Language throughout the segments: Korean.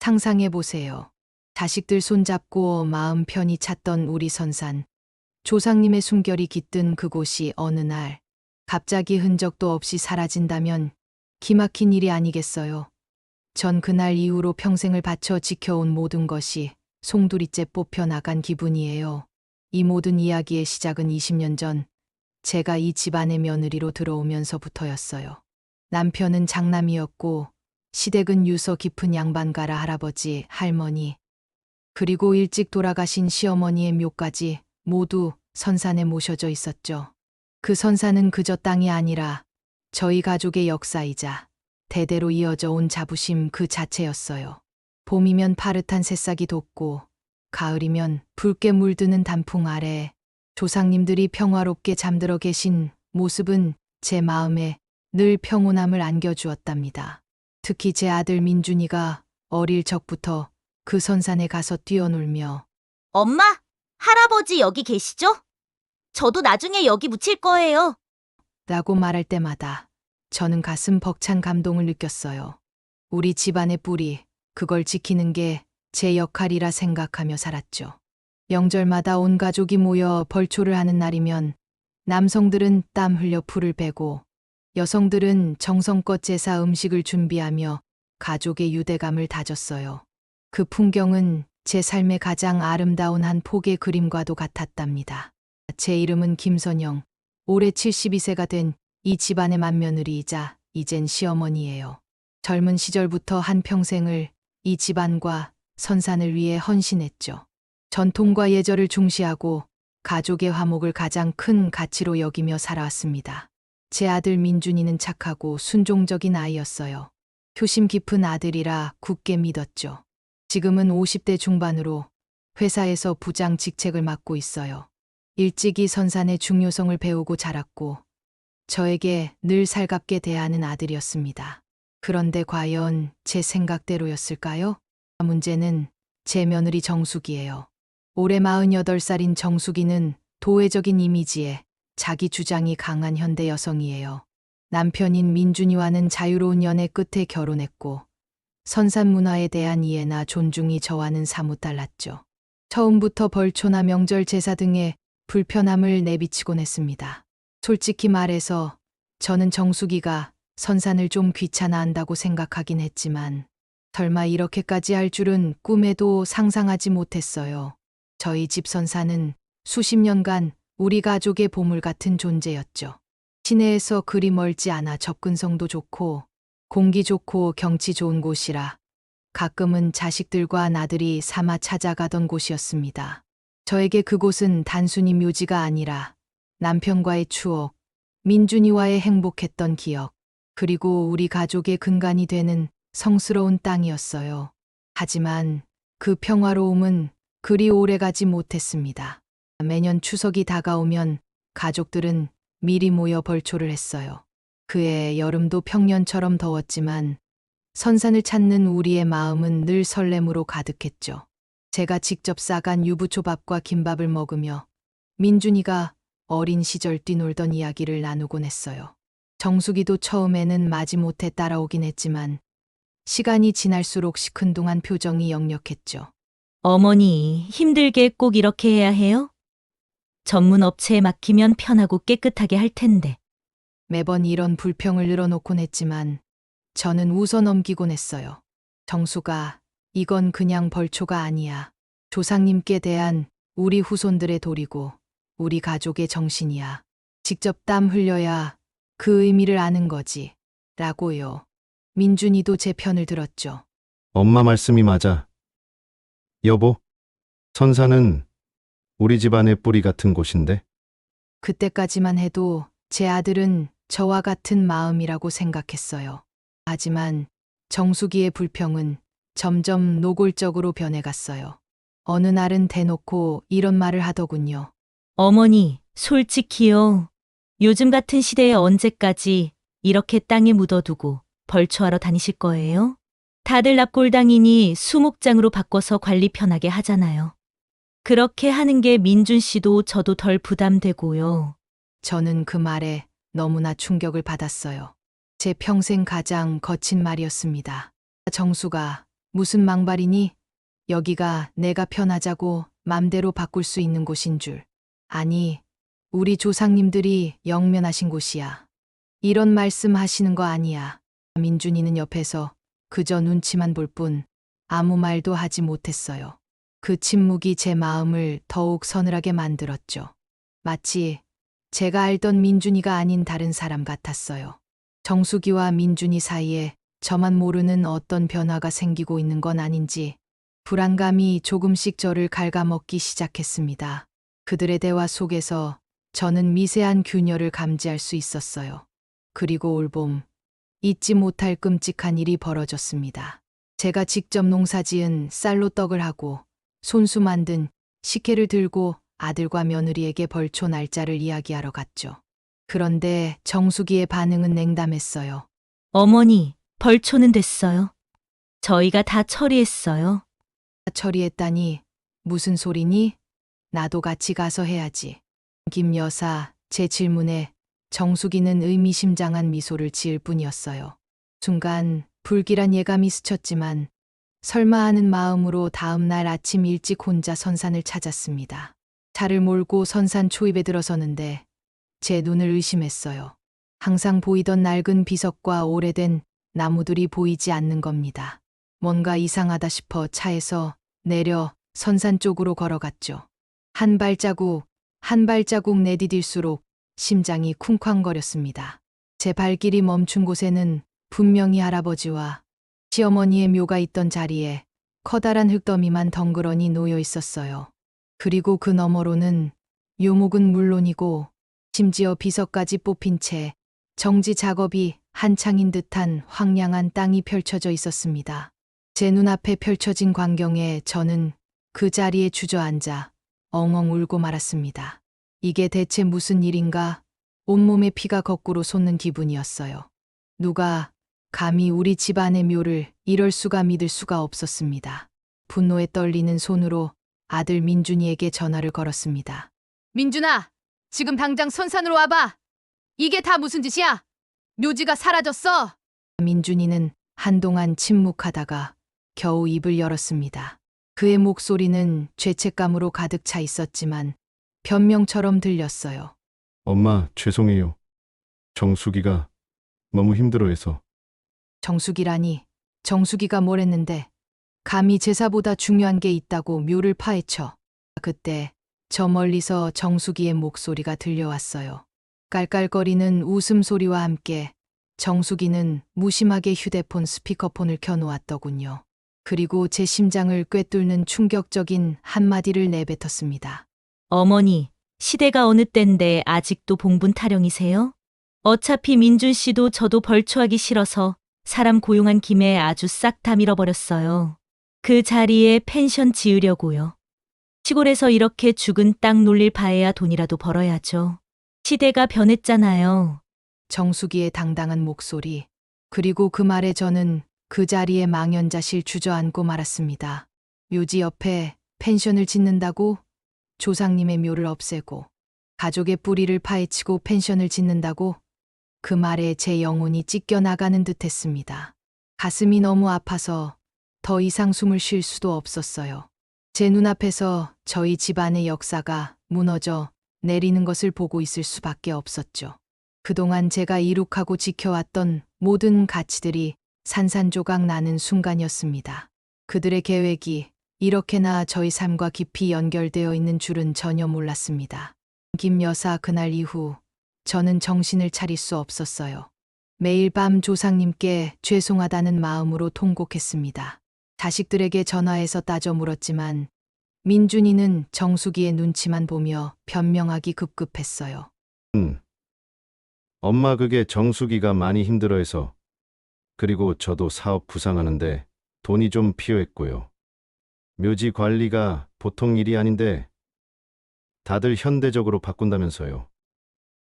상상해보세요. 자식들 손잡고 마음 편히 찾던 우리 선산. 조상님의 숨결이 깃든 그곳이 어느 날 갑자기 흔적도 없이 사라진다면 기막힌 일이 아니겠어요. 전 그날 이후로 평생을 바쳐 지켜온 모든 것이 송두리째 뽑혀 나간 기분이에요. 이 모든 이야기의 시작은 20년 전 제가 이 집안의 며느리로 들어오면서부터였어요. 남편은 장남이었고 시댁은 유서 깊은 양반가라 할아버지, 할머니, 그리고 일찍 돌아가신 시어머니의 묘까지 모두 선산에 모셔져 있었죠. 그 선산은 그저 땅이 아니라 저희 가족의 역사이자 대대로 이어져 온 자부심 그 자체였어요. 봄이면 파릇한 새싹이 돋고 가을이면 붉게 물드는 단풍 아래 조상님들이 평화롭게 잠들어 계신 모습은 제 마음에 늘 평온함을 안겨주었답니다. 특히 제 아들 민준이가 어릴 적부터 그 선산에 가서 뛰어놀며 엄마, 할아버지 여기 계시죠? 저도 나중에 여기 묻힐 거예요. 라고 말할 때마다 저는 가슴 벅찬 감동을 느꼈어요. 우리 집안의 뿌리, 그걸 지키는 게 제 역할이라 생각하며 살았죠. 명절마다 온 가족이 모여 벌초를 하는 날이면 남성들은 땀 흘려 풀을 베고 여성들은 정성껏 제사 음식을 준비하며 가족의 유대감을 다졌어요. 그 풍경은 제 삶의 가장 아름다운 한 폭의 그림과도 같았답니다. 제 이름은 김선영, 올해 72세가 된 이 집안의 맏며느리이자 이젠 시어머니예요. 젊은 시절부터 한평생을 이 집안과 선산을 위해 헌신했죠. 전통과 예절을 중시하고 가족의 화목을 가장 큰 가치로 여기며 살아왔습니다. 제 아들 민준이는 착하고 순종적인 아이였어요. 효심 깊은 아들이라 굳게 믿었죠. 지금은 50대 중반으로 회사에서 부장 직책을 맡고 있어요. 일찍이 선산의 중요성을 배우고 자랐고 저에게 늘 살갑게 대하는 아들이었습니다. 그런데 과연 제 생각대로였을까요? 문제는 제 며느리 정숙이에요. 올해 48살인 정숙이는 도회적인 이미지에 자기 주장이 강한 현대 여성이에요. 남편인 민준이와는 자유로운 연애 끝에 결혼했고 선산 문화에 대한 이해나 존중이 저와는 사뭇 달랐죠. 처음부터 벌초나 명절 제사 등의 불편함을 내비치곤 했습니다. 솔직히 말해서 저는 정숙이가 선산을 좀 귀찮아한다고 생각하긴 했지만 설마 이렇게까지 할 줄은 꿈에도 상상하지 못했어요. 저희 집 선산은 수십 년간 우리 가족의 보물 같은 존재였죠. 시내에서 그리 멀지 않아 접근성도 좋고 공기 좋고 경치 좋은 곳이라 가끔은 자식들과 나들이 삼아 찾아가던 곳이었습니다. 저에게 그곳은 단순히 묘지가 아니라 남편과의 추억, 민준이와의 행복했던 기억, 그리고 우리 가족의 근간이 되는 성스러운 땅이었어요. 하지만 그 평화로움은 그리 오래가지 못했습니다. 매년 추석이 다가오면 가족들은 미리 모여 벌초를 했어요. 그해 여름도 평년처럼 더웠지만 선산을 찾는 우리의 마음은 늘 설렘으로 가득했죠. 제가 직접 싸간 유부초밥과 김밥을 먹으며 민준이가 어린 시절 뛰놀던 이야기를 나누곤 했어요. 정숙이도 처음에는 마지못해 따라오긴 했지만 시간이 지날수록 시큰둥한 표정이 역력했죠. 어머니, 힘들게 꼭 이렇게 해야 해요? 전문 업체에 맡기면 편하고 깨끗하게 할 텐데. 매번 이런 불평을 늘어놓곤 했지만 저는 웃어 넘기곤 했어요. 정숙아, 이건 그냥 벌초가 아니야. 조상님께 대한 우리 후손들의 도리고 우리 가족의 정신이야. 직접 땀 흘려야 그 의미를 아는 거지. 라고요. 민준이도 제 편을 들었죠. 엄마 말씀이 맞아. 여보, 선산은 우리 집안의 뿌리 같은 곳인데 그때까지만 해도 제 아들은 저와 같은 마음이라고 생각했어요. 하지만 정숙이의 불평은 점점 노골적으로 변해갔어요. 어느 날은 대놓고 이런 말을 하더군요. 어머니, 솔직히요. 요즘 같은 시대에 언제까지 이렇게 땅에 묻어두고 벌초하러 다니실 거예요? 다들 납골당이니 수목장으로 바꿔서 관리 편하게 하잖아요. 그렇게 하는 게 민준 씨도 저도 덜 부담되고요. 저는 그 말에 너무나 충격을 받았어요. 제 평생 가장 거친 말이었습니다. 정수가 무슨 망발이니? 여기가 내가 편하자고 맘대로 바꿀 수 있는 곳인 줄. 아니, 우리 조상님들이 영면하신 곳이야. 이런 말씀 하시는 거 아니야. 민준이는 옆에서 그저 눈치만 볼 뿐 아무 말도 하지 못했어요. 그 침묵이 제 마음을 더욱 서늘하게 만들었죠. 마치 제가 알던 민준이가 아닌 다른 사람 같았어요. 정수기와 민준이 사이에 저만 모르는 어떤 변화가 생기고 있는 건 아닌지 불안감이 조금씩 저를 갉아먹기 시작했습니다. 그들의 대화 속에서 저는 미세한 균열을 감지할 수 있었어요. 그리고 올봄, 잊지 못할 끔찍한 일이 벌어졌습니다. 제가 직접 농사지은 쌀로 떡을 하고 손수 만든 식혜를 들고 아들과 며느리에게 벌초 날짜를 이야기하러 갔죠. 그런데 정수기의 반응은 냉담했어요. 어머니, 벌초는 됐어요. 저희가 다 처리했어요. 처리했다니 무슨 소리니? 나도 같이 가서 해야지. 김 여사, 제 질문에 정수기는 의미심장한 미소를 지을 뿐이었어요. 순간 불길한 예감이 스쳤지만 설마 하는 마음으로 다음 날 아침 일찍 혼자 선산을 찾았습니다. 차를 몰고 선산 초입에 들어서는데 제 눈을 의심했어요. 항상 보이던 낡은 비석과 오래된 나무들이 보이지 않는 겁니다. 뭔가 이상하다 싶어 차에서 내려 선산 쪽으로 걸어갔죠. 한 발자국, 한 발자국 내디딜수록 심장이 쿵쾅거렸습니다. 제 발길이 멈춘 곳에는 분명히 할아버지와 시어머니의 묘가 있던 자리에 커다란 흙더미만 덩그러니 놓여 있었어요. 그리고 그 너머로는 묘목은 물론이고 심지어 비석까지 뽑힌 채 정지 작업이 한창인 듯한 황량한 땅이 펼쳐져 있었습니다. 제 눈앞에 펼쳐진 광경에 저는 그 자리에 주저앉아 엉엉 울고 말았습니다. 이게 대체 무슨 일인가? 온몸에 피가 거꾸로 솟는 기분이었어요. 누가 감히 우리 집안의 묘를 이럴 수가 믿을 수가 없었습니다. 분노에 떨리는 손으로 아들 민준이에게 전화를 걸었습니다. 민준아, 지금 당장 선산으로 와봐. 이게 다 무슨 짓이야? 묘지가 사라졌어. 민준이는 한동안 침묵하다가 겨우 입을 열었습니다. 그의 목소리는 죄책감으로 가득 차 있었지만 변명처럼 들렸어요. 엄마, 죄송해요. 정수기가 너무 힘들어해서. 정수기라니, 정수기가 뭘 했는데 감히 제사보다 중요한 게 있다고 묘를 파헤쳐. 그때 저 멀리서 정수기의 목소리가 들려왔어요. 깔깔거리는 웃음소리와 함께 정수기는 무심하게 휴대폰 스피커폰을 켜놓았더군요. 그리고 제 심장을 꿰뚫는 충격적인 한마디를 내뱉었습니다. 어머니, 시대가 어느 때인데 아직도 봉분 타령이세요? 어차피 민준 씨도 저도 벌초하기 싫어서 사람 고용한 김에 아주 싹 다 밀어버렸어요. 그 자리에 펜션 지으려고요. 시골에서 이렇게 죽은 땅 놀릴 바에야 돈이라도 벌어야죠. 시대가 변했잖아요. 정수기의 당당한 목소리, 그리고 그 말에 저는 그 자리에 망연자실 주저앉고 말았습니다. 묘지 옆에 펜션을 짓는다고? 조상님의 묘를 없애고 가족의 뿌리를 파헤치고 펜션을 짓는다고? 그 말에 제 영혼이 찢겨나가는 듯했습니다. 가슴이 너무 아파서 더 이상 숨을 쉴 수도 없었어요. 제 눈앞에서 저희 집안의 역사가 무너져 내리는 것을 보고 있을 수밖에 없었죠. 그동안 제가 이룩하고 지켜왔던 모든 가치들이 산산조각 나는 순간이었습니다. 그들의 계획이 이렇게나 저희 삶과 깊이 연결되어 있는 줄은 전혀 몰랐습니다. 김 여사 그날 이후 저는 정신을 차릴 수 없었어요. 매일 밤 조상님께 죄송하다는 마음으로 통곡했습니다. 자식들에게 전화해서 따져 물었지만 민준이는 정수기의 눈치만 보며 변명하기 급급했어요. 엄마, 그게 정수기가 많이 힘들어해서. 그리고 저도 사업 부상하는데 돈이 좀 필요했고요. 묘지 관리가 보통 일이 아닌데 다들 현대적으로 바꾼다면서요.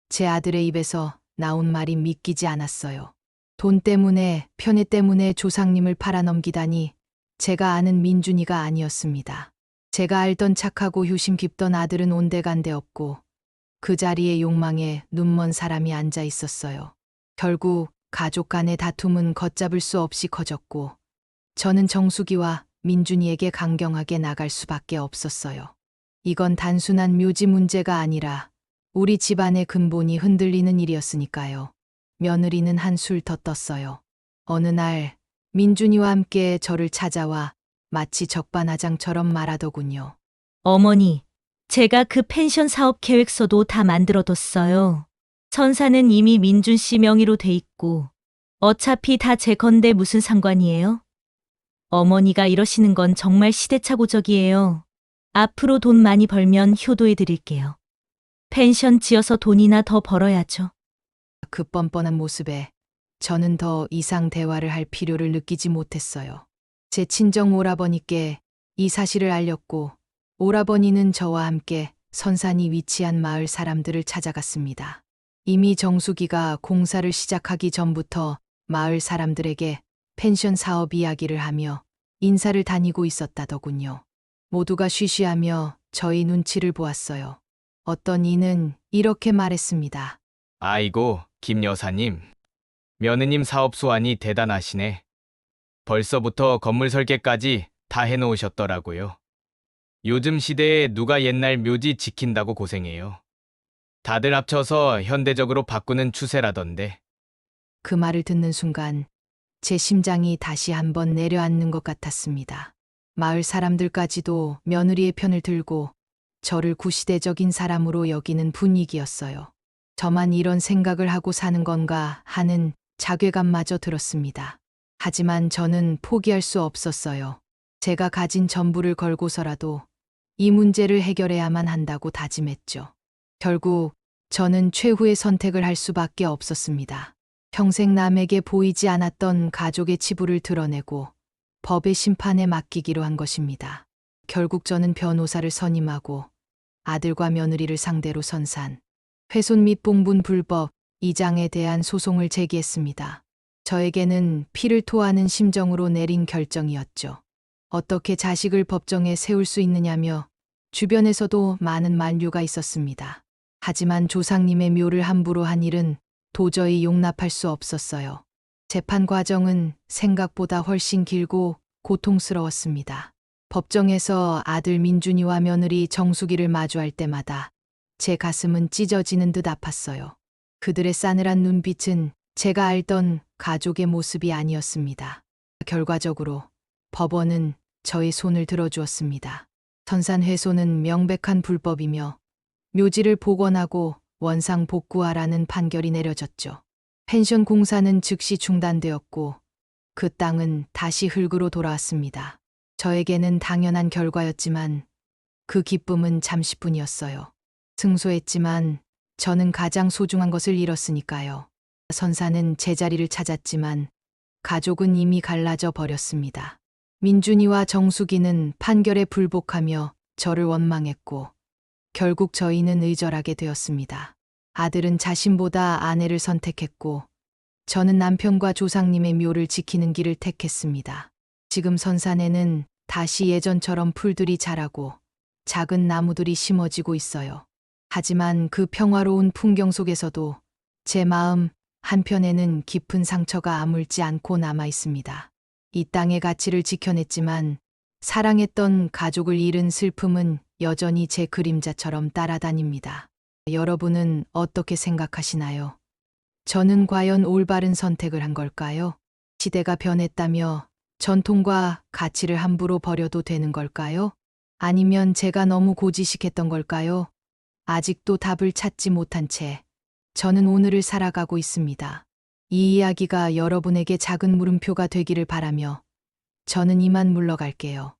제 아들의 입에서 나온 말이 믿기지 않았어요. 돈 때문에, 편애 때문에 조상님을 팔아넘기다니 제가 아는 민준이가 아니었습니다. 제가 알던 착하고 효심 깊던 아들은 온데간데 없고 그 자리에 욕망에 눈먼 사람이 앉아 있었어요. 결국 가족 간의 다툼은 걷잡을 수 없이 커졌고 저는 정숙이와 민준이에게 강경하게 나갈 수밖에 없었어요. 이건 단순한 묘지 문제가 아니라 우리 집안의 근본이 흔들리는 일이었으니까요. 며느리는 한술 더 떴어요. 어느 날 민준이와 함께 저를 찾아와 마치 적반하장처럼 말하더군요. 어머니, 제가 그 펜션 사업 계획서도 다 만들어뒀어요. 선사는 이미 민준 씨 명의로 돼 있고, 어차피 다 제 건데 무슨 상관이에요? 어머니가 이러시는 건 정말 시대착오적이에요. 앞으로 돈 많이 벌면 효도해 드릴게요. 펜션 지어서 돈이나 더 벌어야죠. 그 뻔뻔한 모습에 저는 더 이상 대화를 할 필요를 느끼지 못했어요. 제 친정 오라버니께 이 사실을 알렸고 오라버니는 저와 함께 선산이 위치한 마을 사람들을 찾아갔습니다. 이미 정수기가 공사를 시작하기 전부터 마을 사람들에게 펜션 사업 이야기를 하며 인사를 다니고 있었다더군요. 모두가 쉬쉬하며 저희 눈치를 보았어요. 어떤 이는 이렇게 말했습니다. 아이고, 김 여사님. 며느님 사업 수완이 대단하시네. 벌써부터 건물 설계까지 다 해놓으셨더라고요. 요즘 시대에 누가 옛날 묘지 지킨다고 고생해요. 다들 합쳐서 현대적으로 바꾸는 추세라던데. 그 말을 듣는 순간 제 심장이 다시 한번 내려앉는 것 같았습니다. 마을 사람들까지도 며느리의 편을 들고 저를 구시대적인 사람으로 여기는 분위기였어요. 저만 이런 생각을 하고 사는 건가 하는 자괴감마저 들었습니다. 하지만 저는 포기할 수 없었어요. 제가 가진 전부를 걸고서라도 이 문제를 해결해야만 한다고 다짐했죠. 결국 저는 최후의 선택을 할 수밖에 없었습니다. 평생 남에게 보이지 않았던 가족의 치부를 드러내고 법의 심판에 맡기기로 한 것입니다. 결국 저는 변호사를 선임하고 아들과 며느리를 상대로 선산, 훼손 및 봉분 불법 이장에 대한 소송을 제기했습니다. 저에게는 피를 토하는 심정으로 내린 결정이었죠. 어떻게 자식을 법정에 세울 수 있느냐며 주변에서도 많은 만류가 있었습니다. 하지만 조상님의 묘를 함부로 한 일은 도저히 용납할 수 없었어요. 재판 과정은 생각보다 훨씬 길고 고통스러웠습니다. 법정에서 아들 민준이와 며느리 정수기를 마주할 때마다 제 가슴은 찢어지는 듯 아팠어요. 그들의 싸늘한 눈빛은 제가 알던 가족의 모습이 아니었습니다. 결과적으로 법원은 저의 손을 들어주었습니다. 선산훼손은 명백한 불법이며 묘지를 복원하고 원상 복구하라는 판결이 내려졌죠. 펜션 공사는 즉시 중단되었고 그 땅은 다시 흙으로 돌아왔습니다. 저에게는 당연한 결과였지만 그 기쁨은 잠시뿐이었어요. 승소했지만 저는 가장 소중한 것을 잃었으니까요. 선사는 제자리를 찾았지만 가족은 이미 갈라져 버렸습니다. 민준이와 정숙이는 판결에 불복하며 저를 원망했고 결국 저희는 의절하게 되었습니다. 아들은 자신보다 아내를 선택했고 저는 남편과 조상님의 묘를 지키는 길을 택했습니다. 지금 선산에는 다시 예전처럼 풀들이 자라고 작은 나무들이 심어지고 있어요. 하지만 그 평화로운 풍경 속에서도 제 마음 한편에는 깊은 상처가 아물지 않고 남아 있습니다. 이 땅의 가치를 지켜냈지만 사랑했던 가족을 잃은 슬픔은 여전히 제 그림자처럼 따라다닙니다. 여러분은 어떻게 생각하시나요? 저는 과연 올바른 선택을 한 걸까요? 시대가 변했다며 전통과 가치를 함부로 버려도 되는 걸까요? 아니면 제가 너무 고지식했던 걸까요? 아직도 답을 찾지 못한 채 저는 오늘을 살아가고 있습니다. 이 이야기가 여러분에게 작은 물음표가 되기를 바라며 저는 이만 물러갈게요.